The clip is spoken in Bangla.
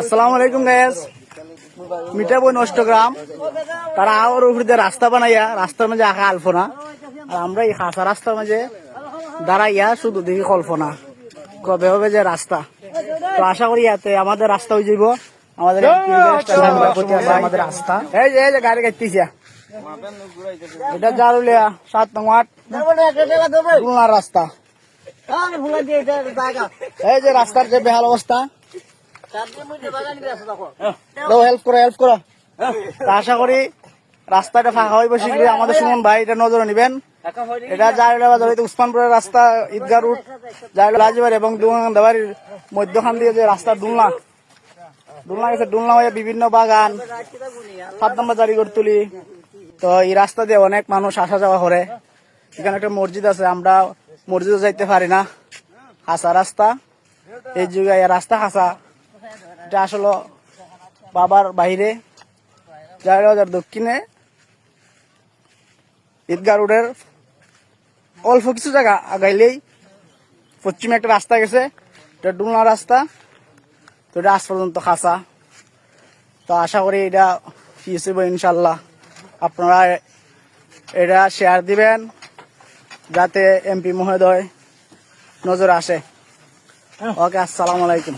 আসসালামু আলাইকুম গাইস। মিঠাবই নষ্টগ্রাম তারা আর উপরে দিয়ে রাস্তা বানাইয়া রাস্তার মাঝে আঁকা আলপনা, আর আমরা এই খাসা রাস্তার মাঝে দাঁড়াইয়া শুধু দেখি কল্পনা কবে হবে যে রাস্তা। তো আশা করি ইয়াতে আমাদের রাস্তা হয়ে যাইব। আমাদের আমাদের রাস্তা এই যে গাড়ি কাটতেছি এটা জারুলিয়া 7 নং ওয়ার্ড খুলনার রাস্তা। এই যে রাস্তার যে বেহাল অবস্থা, হেল্প করো। আশা করি রাস্তাটা ফাঁকা হয়ে বসে গেলে আমাদের সুমন ভাই এটা নজরে নিবেন। এটা জারুলিয়া বাজার হইতে উসমানপুরের রাস্তা, ঈদগাহ রুট, জারুলিয়া হাজিবাড়ি এবং দেওয়ারির মধ্যখান দিয়ে যে রাস্তা দুলনা গেছে, দুলনা হয়ে বিভিন্ন বাগান 7 নম্বর জারিগড় তুলি। তো এই রাস্তা দিয়ে অনেক মানুষ আসা যাওয়া করে। এখানে একটা মসজিদ আছে, আমরা মসজিদে যাইতে পারি না, হাসা রাস্তা। এই যুগে রাস্তা হাসা, এটা আসলে বাবার বাইরে জায়গার দক্ষিণে ঈদগাহ রোডের অল্প কিছু জায়গা আগাইলেই পশ্চিমে একটা রাস্তা গেছে, এটা ডুলনা রাস্তা। তো এটা আজ পর্যন্ত খাসা। তো আশা করি এটা হিসেবে ইনশাল্লাহ আপনারা এটা শেয়ার দিবেন যাতে এমপি মহোদয় নজরে আসে। ওকে, আসসালামু আলাইকুম।